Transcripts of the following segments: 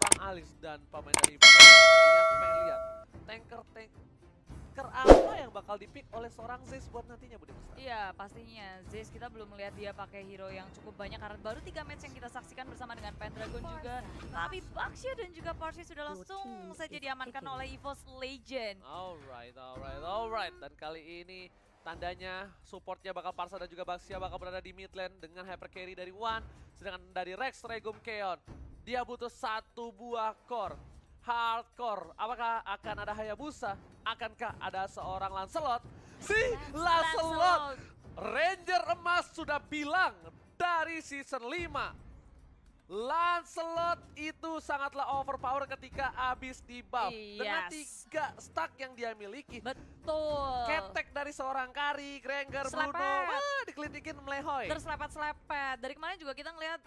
seorang Alex dan pemain dari Impact. Nah, ini aku pengen lihat tanker apa yang bakal dipick oleh seorang Zeus buat nantinya, Budi Besar. Iya, pastinya Zeus kita belum melihat dia pakai hero yang cukup banyak karena baru 3 match yang kita saksikan bersama dengan Pendragon juga. Tapi Baxia dan juga Parsi sudah langsung saja diamankan oleh EVOS Legend. Alright. Dan kali ini tandanya supportnya bakal Parsa dan juga Baxia bakal berada di mid lane dengan hyper carry dari Wan. Sedangkan dari Rex Regum Keon, dia butuh satu buah core. Hardcore, apakah akan ada Hayabusa? Akankah ada seorang Lancelot? Si Lancelot! Ranger emas sudah bilang dari season 5. Lancelot itu sangatlah overpower ketika habis di buff. Dengan 3 stack yang dia miliki. Betul. Ketek dari seorang Kari, Granger, Bruno, dikelitikin melehoy. Terus lepet-lepet. Dari kemarin juga kita ngeliat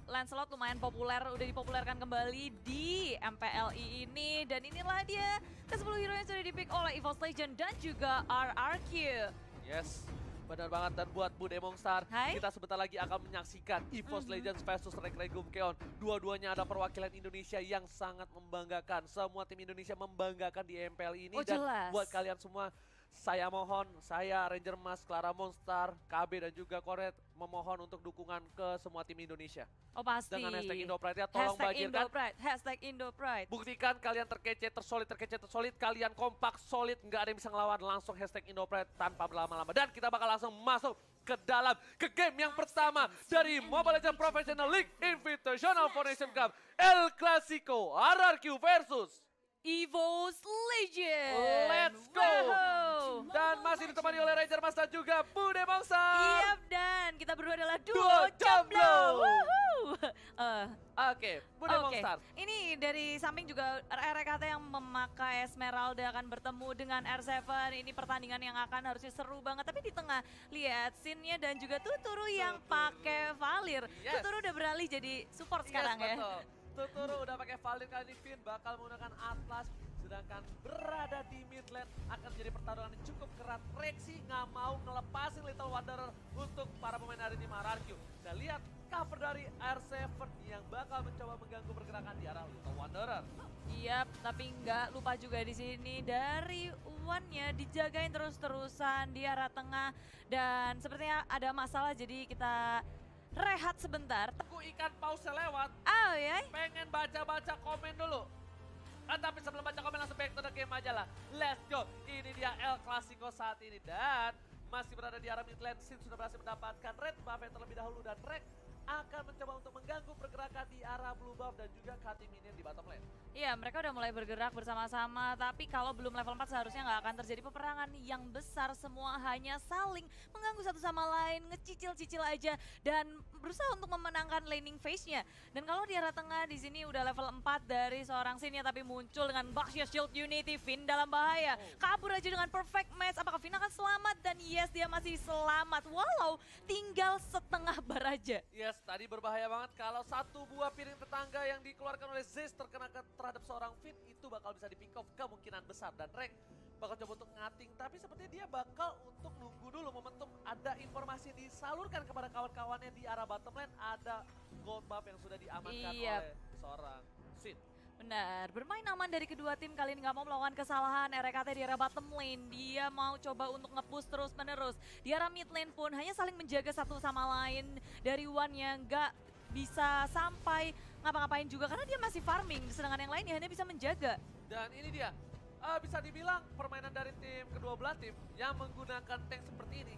Lancelot lumayan populer, udah dipopulerkan kembali di MPLI ini. Dan inilah dia ke-10 hero yang sudah dipick oleh EVOS Legend dan juga RRQ. Yes. Benar banget, dan buat Bude Mongstar, kita sebentar lagi akan menyaksikan EVOS Legends versus Rex Regum Keon. Dua-duanya ada perwakilan Indonesia yang sangat membanggakan. Semua tim Indonesia membanggakan di MPL ini. Dan buat kalian semua, saya mohon, saya Ranger Mas, Clara Monstar, KB dan juga Koret memohon untuk dukungan ke semua tim Indonesia. Oh pasti. Dengan hashtag Indopride ya, tolong bagikan. Hashtag Indopride. Buktikan kalian terkece, tersolid, kalian kompak, solid, nggak ada yang bisa ngelawan. Langsung hashtag Indopride tanpa berlama-lama. Dan kita bakal langsung masuk ke game yang pertama dari Mobile Legends Professional League Invitational Foundation Cup. El Clasico, RRQ versus EVOS Legend. Let's go. Dan masih ditemani oleh Ranger Mas dan juga Bude Mongstar. Iya, dan kita berdua adalah duo jomblo. Oke, Bude Mongstar. Ini dari samping juga RRKT yang memakai Esmeralda akan bertemu dengan R7. Ini pertandingan yang akan harusnya seru banget. Tapi di tengah lihat scene-nya dan juga Tuturu yang pakai Valir. Tuturu udah beralih jadi support sekarang ya. Tuturu udah pakai Valir, kali ini Finn bakal menggunakan Atlas. Sedangkan berada di mid lane akan jadi pertarungan yang cukup keras. Rexy nggak mau ngelepasin Little Wanderer untuk para pemain dari tim RRQ. Dan lihat cover dari R7 yang bakal mencoba mengganggu pergerakan di arah Little Wanderer. Iya, tapi nggak lupa juga di sini dari Wan-nya dijagain terus-terusan di arah tengah. Dan sepertinya ada masalah, jadi kita rehat sebentar. Aku ikan pause lewat. Oh ya? Pengen baca-baca komen dulu. Tapi sebelum baca komen langsung back to the game aja lah. Let's go. Ini dia El Clasico saat ini. Dan masih berada di arah mid lane. Sin sudah berhasil mendapatkan red buff yang terlebih dahulu. Dan Rex akan mencoba untuk mengganggu pergerakan di arah blue buff dan juga cutting minion di bottom lane. Iya, mereka udah mulai bergerak bersama-sama, tapi kalau belum level 4 seharusnya nggak akan terjadi peperangan yang besar. Semua hanya saling mengganggu satu sama lain, ngecicil-cicil aja dan berusaha untuk memenangkan laning phase-nya. Dan kalau di arah tengah di sini udah level 4 dari seorang Sin ya, tapi muncul dengan Baxia Shield Unity. Finn dalam bahaya, kabur aja dengan perfect match. Apakah Finn akan selamat? Dan yes, dia masih selamat walau tinggal setengah bar aja. Yes, tadi berbahaya banget kalau satu buah piring tetangga yang dikeluarkan oleh Zeus terkena terhadap seorang Finn, itu bakal bisa di pick off kemungkinan besar. Dan Rex bakal coba untuk ngating, tapi sepertinya dia bakal untuk nunggu dulu momentum. Ada informasi yang disalurkan kepada kawan-kawannya di arah bottom lane, ada gold buff yang sudah diamankan oleh seorang Sin. Benar, bermain aman dari kedua tim kali ini, nggak mau melakukan kesalahan. RKT di arah bottom lane, dia mau coba untuk nge-push terus menerus. Di arah mid lane pun hanya saling menjaga satu sama lain. Dari Wan yang nggak bisa sampai ngapa-ngapain juga karena dia masih farming, sedangkan yang lainnya hanya bisa menjaga. Dan ini dia, bisa dibilang permainan dari tim kedua belah tim yang menggunakan tank seperti ini.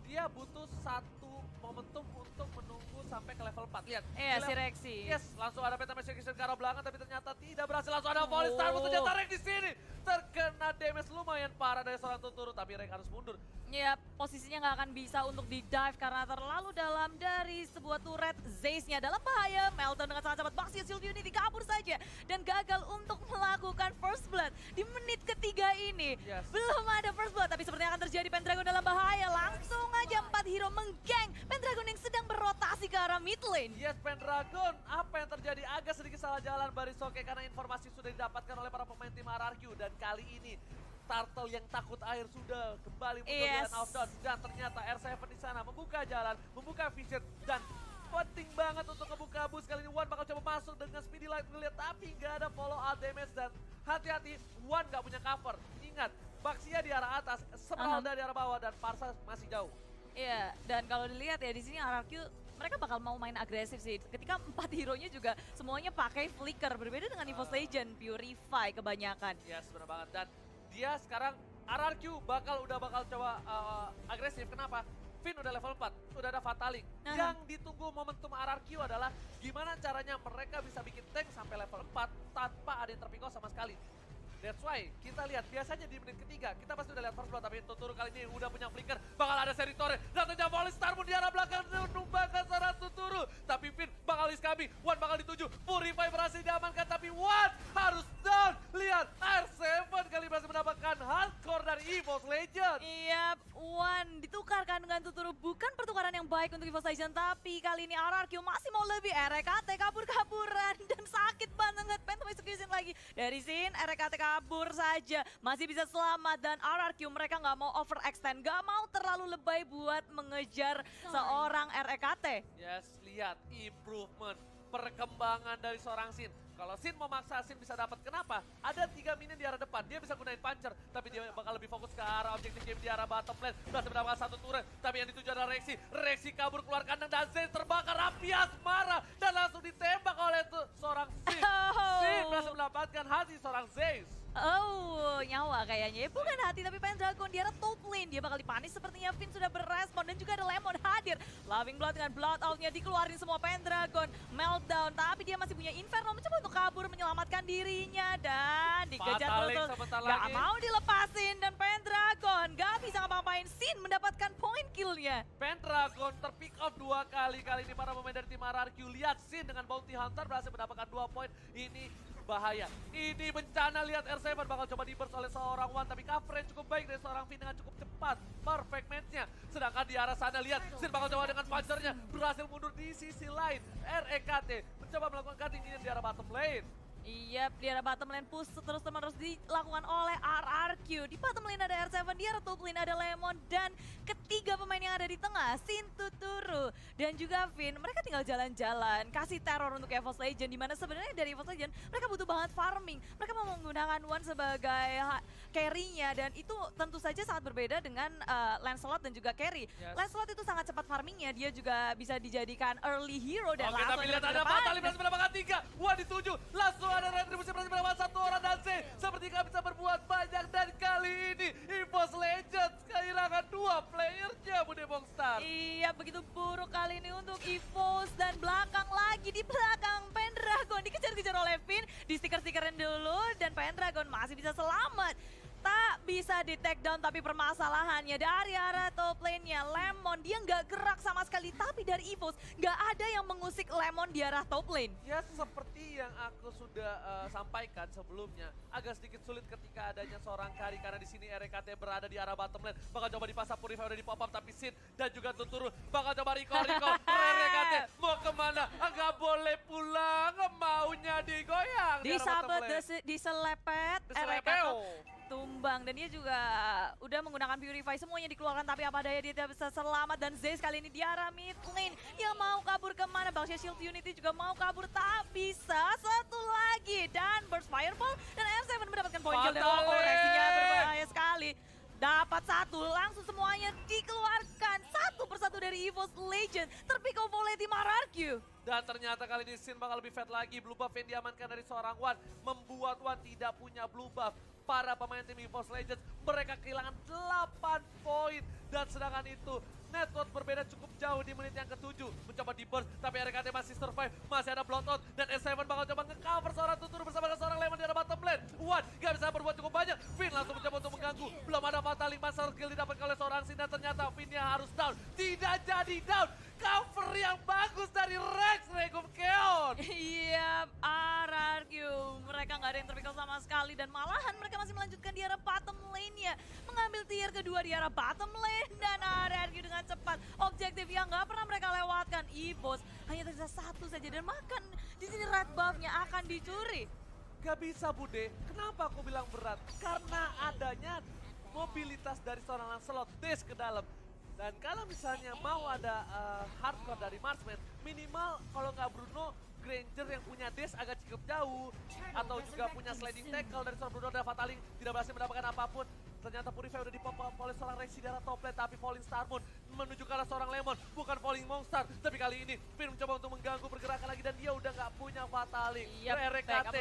Dia butuh satu momentum untuk menunggu sampai ke level 4. Lihat. Iya, si Rexy. Yes, langsung ada Penta Execution ke arah belakang tapi ternyata tidak berhasil. Langsung ada volley star, ternyata Rex di sini. Terkena damage lumayan parah dari seorang Tuturu, tapi Rex harus mundur. Ya, posisinya nggak akan bisa untuk di-dive karena terlalu dalam dari sebuah turret. Zeus-nya dalam bahaya, Melton dengan sangat cepat Baxia Shield Unity kabur saja dan gagal untuk melakukan first blood di menit ketiga ini. Belum ada first blood, tapi sepertinya akan terjadi. Pendragon dalam bahaya, langsung aja 4 hero menggeng Pendragon yang sedang berotasi ke arah mid lane. Yes, Pendragon, apa yang terjadi? Agak sedikit salah jalan Barisoke karena informasi sudah didapatkan oleh para pemain tim RRQ. Dan kali ini Turtle yang takut air sudah kembali muncul dengan outdoor. Dan ternyata R7 di sana membuka jalan, membuka vision. Dan penting banget untuk ngebuka bus. Kali ini Wan bakal coba masuk dengan speedy light ngeliat, tapi nggak ada follow up damage. Dan hati-hati, Wan nggak punya cover. Ingat, Baxia di arah atas, Esmeralda di arah bawah, dan Parsa masih jauh. Iya, dan kalau dilihat ya di sini RRQ mereka bakal mau main agresif sih. Ketika 4 hero-nya juga semuanya pakai flicker, berbeda dengan EVOS Legend, Purify kebanyakan. Yes, benar banget. Dan dia sekarang RRQ udah bakal coba agresif. Kenapa? Finn udah level 4, udah ada Fatalik. Yang ditunggu momentum RRQ adalah gimana caranya mereka bisa bikin tank sampai level 4 tanpa ada yang terpikau sama sekali. That's why kita lihat biasanya di menit ketiga kita pasti udah lihat first blood, tapi Tuturu kali ini udah punya flicker, bakal ada seri torre, datangnya volley Starmoon di arah belakang menumbangkan seorang Tuturu, tapi Finn bakal iskami, Wan bakal dituju, Purify berhasil diamankan, tapi Wan harus down. Lihat R7 kali berhasil mendapatkan hardcore dari EVOS Legend. Iya, Wan ditukarkan dengan Tuturu, bukan pertukaran yang baik untuk EVOS Legend, tapi kali ini RRQ masih mau lebih. RKT kabur-kaburan dan sakit banget, Phantom Execution lagi dari Sin. RKT kabur saja, masih bisa selamat, dan RRQ mereka nggak mau overextend, nggak mau terlalu lebay buat mengejar seorang RKT. Yes, lihat improvement, perkembangan dari seorang Sin. Kalau Sin memaksa, Sin bisa dapat. Kenapa? Ada 3 minion di arah depan, dia bisa gunain puncher, tapi dia bakal lebih fokus ke arah objektif game di arah bottom lane. Berhasil mendapatkan 1 turret, tapi yang dituju adalah Rexy. Rexy kabur keluar kandang dan Zayn terbakar. Rapias marah dan langsung ditembak oleh seorang Sin. Sin berhasil mendapatkan hati seorang Zayn. Oh, nyawa kayaknya. Bukan hati tapi Pendragon di arah top lane. Dia bakal dipanis sepertinya. Finn sudah berespon dan juga ada Lemon hadir. Loving Blood dengan Blood Out-nya dikeluarin semua Pendragon. Meltdown, tapi dia masih punya Inferno mencoba untuk kabur menyelamatkan dirinya. Dan dikejar terus. Gak mau dilepasin dan Pendragon gak bisa ngapa-ngapain. Sin mendapatkan point kill-nya. Pendragon terpick off 2 kali. Kali ini para pemain dari tim RRQ. Lihat Sin dengan Bounty Hunter berhasil mendapatkan 2 poin. Ini bahaya. Ini bencana. Lihat R7 bakal coba di-burst oleh seorang Wan, tapi coverage cukup baik dari seorang Finn dengan cukup cepat. Perfect match-nya. Sedangkan di arah sana lihat Sin bakal coba dengan puncher-nya berhasil mundur di sisi lain. REKT mencoba melakukan cutting ini di arah bottom lane. Iya, di arah bottom lane push terus-menerus dilakukan oleh RRQ. Di bottom lane ada R7, di arah top lane ada Lemon, dan ketiga pemain yang ada di tengah, Sin, Tuturu, dan juga Finn. Mereka tinggal jalan-jalan, kasih teror untuk EVOS Legend, dimana sebenarnya dari EVOS Legend mereka butuh banget farming. Mereka mau menggunakan Wan sebagai carry-nya, dan itu tentu saja sangat berbeda dengan Lancelot dan juga carry. Yes. Lancelot itu sangat cepat farmingnya, dia juga bisa dijadikan early hero dan Oke, tapi lihat ada Fatalik berhasil mendapatkan 3. Wan dituju, langsung ada retribusi berhasil mendapatkan 1 orang dan Z seperti gak bisa berbuat banyak, dan kali ini EVOS Legends kehilangan 2 playernya, Bude Bongstar. Iya, begitu buruk kali ini untuk EVOS, dan belakang lagi di belakang Pendragon dikejar-kejar oleh Finn, di stiker-stikerin dulu dan Pendragon masih bisa selamat. Tak bisa di take down, tapi permasalahannya dari arah top lane-nya Lemon, dia nggak gerak sama sekali, tapi dari EVOS nggak ada yang mengusik Lemon di arah top lane. Ya, seperti yang aku sudah sampaikan sebelumnya, agak sedikit sulit ketika adanya seorang carry, karena di sini RKT berada di arah bottom lane. Bakal coba dipasang Purify udah di pop up, tapi Sin dan juga Tuturu bakal coba recall. RKT mau kemana? Nggak boleh pulang, maunya digoyang. Disabet, diselepet, RKT tumbang, dan dia juga udah menggunakan Purify, semuanya dikeluarkan, tapi apa daya dia tidak bisa selamat. Dan Zaze kali ini di arah mid lane, dia mau kabur kemana? Baxia Shield Unity juga mau kabur, tak bisa. Satu lagi, dan Burst Fireball, dan R7 mendapatkan point kill, dan reaksinya berbahaya sekali. Dapat 1, langsung semuanya dikeluarkan satu persatu dari EVOS Legend, terpick off oleh tim RRQ. Dan ternyata kali ini Sin bakal lebih fat lagi. Blue buff yang diamankan dari seorang Wan membuat Wan tidak punya blue buff. Para pemain tim EVOS Legends mereka kehilangan 8 poin, dan sedangkan itu network berbeda cukup jauh di menit yang ke-7. Mencoba di burst, tapi RKT masih survive, masih ada bloodout, dan S7 bakal coba nge-cover seorang Tuturu bersama dengan seorang Lemon di arah bottom lane. Wan gak bisa berbuat cukup banyak, Finn langsung mencoba untuk mengganggu. Belum ada Fatalik, master skill didapatkan oleh seorang Sin, dan ternyata Finn-nya harus down. Tidak jadi down, cover yang bagus dari Rex Regum Keon. Iya, RRQ mereka nggak ada yang terpickle sama sekali, dan malahan mereka masih melanjutkan di arah bottom lane-nya, mengambil tier kedua di arah bottom lane, dan RRQ dengan cepat objektif yang nggak pernah mereka lewatkan. EVOS hanya tersisa 1 saja, dan makan di sini red buff-nya akan dicuri. Gak bisa Bude, kenapa aku bilang berat? Karena adanya mobilitas dari seorang Lancelot dash ke dalam. Dan kalau misalnya mau ada hardcore dari Marksman, minimal kalau nggak Bruno, Granger yang punya dash agak cukup jauh, atau juga punya sliding tackle dari seorang Bruno dan Fataling tidak berhasil mendapatkan apapun. Ternyata Purify udah dipop oleh seorang Rexy dari top lane, tapi Falling Star Moon menuju ke arah seorang Lemon, bukan Falling Monster. Tapi kali ini Finn mencoba untuk mengganggu pergerakan lagi dan dia udah nggak punya Fataling. RKT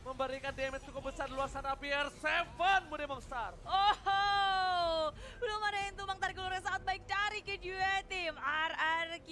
memberikan damage cukup besar di luar sana, PR7 Mude Monster. Oh, belum ada yang tumbang tarik ulurnya saat baik dari kedua tim RRQ.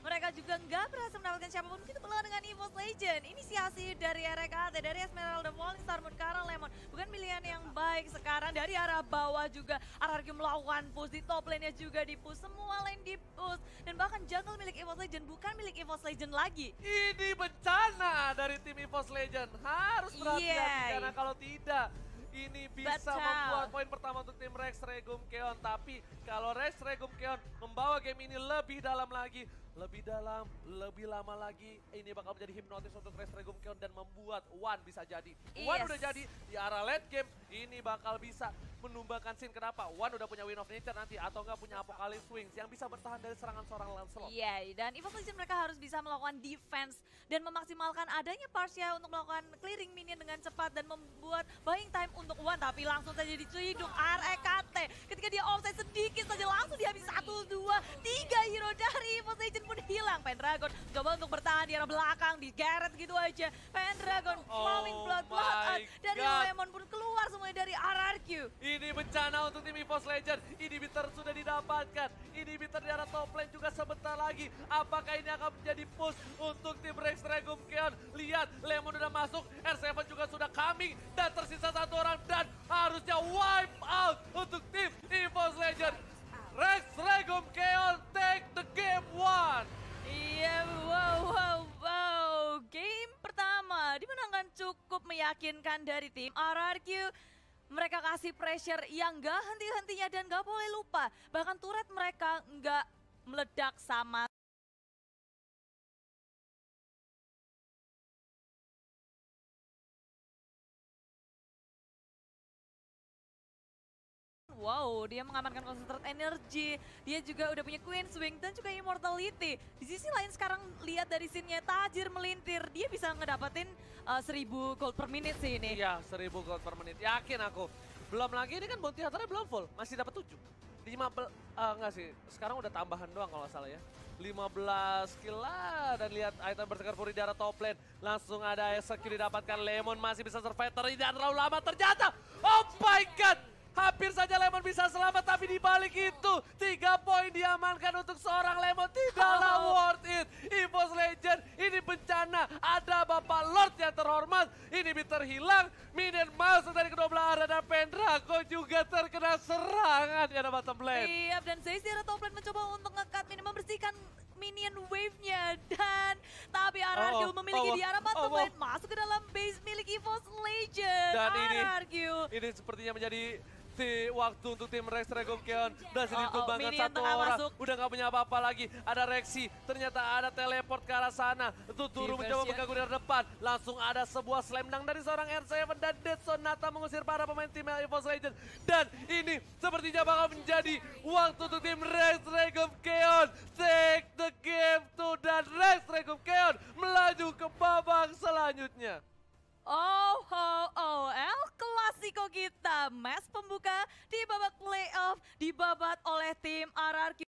Mereka juga nggak berhasil mendapatkan siapapun, begitu pula dengan EVOS Legend. Inisiasi dari RKT, dari Esmeralda, Falling Star Moon, Kara Lemon. Bukan pilihan yang baik sekarang. Dari arah bawah juga RRQ melakukan push, di top lane-nya juga di-push. Semua lane di-push. Dan bahkan jungle milik EVOS Legend bukan milik EVOS Legend lagi. Ini bencana dari tim EVOS Legend. Harus berhati-hati karena kalau tidak, ini bisa membuat poin pertama untuk tim Rex Regum Keon. Tapi kalau Rex Regum Keon membawa game ini lebih dalam lagi, lebih dalam, lebih lama lagi, ini bakal menjadi hipnotis untuk Rex Regum Keon dan membuat One bisa jadi. One udah jadi di arah late game, ini bakal bisa menumbangkan scene. Kenapa? One udah punya Win of Nature nanti, atau enggak punya Apocalypse Wings yang bisa bertahan dari serangan seorang Lancelot. Iya, dan EVOS Legend mereka harus bisa melakukan defense dan memaksimalkan adanya Parsia untuk melakukan clearing minion dengan cepat dan membuat buying time untuk One. Tapi langsung saja diciduk RKT ketika dia offside sedikit saja langsung dihabis 1, 2, 3 hero dari EVOS Legend pun hilang. Pendragon coba untuk bertahan di arah belakang, digeret gitu aja. Pendragon flowing blood dari Lemon pun keluar semuanya dari RRQ. Ini bencana untuk tim EVOS Legend. Inhibitor sudah didapatkan. Inhibitor di arah top lane juga sebentar lagi. Apakah ini akan menjadi push untuk tim Rex Regum Keon? Lihat, Lemon udah masuk, R7 juga sudah coming, dan tersisa satu orang dan harusnya wipe out untuk tim EVOS Legend. Rex Regum Keon take the game one. Iya, wow. Game pertama dimenangkan cukup meyakinkan dari tim RRQ. Mereka kasih pressure yang gak henti-hentinya dan gak boleh lupa. Bahkan turret mereka gak meledak sama. Wow, dia mengamankan concentrate energy. Dia juga udah punya Queen Swing dan juga Immortality. Di sisi lain sekarang lihat dari scene-nya Tajir melintir. Dia bisa ngedapetin 1000 gold per menit sih ini. Iya, 1000 gold per menit. Yakin aku. Belum lagi ini kan bounty hunter-nya belum full. Masih dapat 7. 15, enggak sih. Sekarang udah tambahan doang kalau nggak salah ya. 15 kill lah. Dan lihat item berseker puri di arah top lane. Langsung ada execute didapatkan. Lemon masih bisa survive. Tidak terlalu lama ternyata. Oh my god. Hampir saja Lemon bisa selamat, tapi di balik itu 3 poin diamankan untuk seorang Lemon. Tidaklah worth it. EVOS Legend ini bencana. Ada Bapak Lord yang terhormat. Ini terhilang. Minion masuk dari kedua belah arah dan Pendragon juga terkena serangan di arah bottom lane. Iya, dan Zeiss di arah top lane mencoba untuk nge-cut minion, membersihkan minion wave-nya. Dan tapi RRQ memiliki di arah bottom lane, masuk ke dalam base milik EVOS Legend. Dan RRQ. ini sepertinya menjadi waktu untuk tim Rex Regum Keon. Berhasil ditumbangkan satu tengah orang. masuk. Udah gak punya apa-apa lagi. Ada Rexy. Ternyata ada teleport ke arah sana. Tuturu mencoba mengganggu dari depan. Langsung ada sebuah slam dunk dari seorang R7. Dan Dead Sonata mengusir para pemain tim EVOS Legend. Dan ini sepertinya bakal menjadi waktu untuk tim Rex Regum Keon. Take the game to, dan Rex Regum Keon melaju ke babak selanjutnya. El Clasico kita, match pembuka di babak playoff dibabat oleh tim RRQ.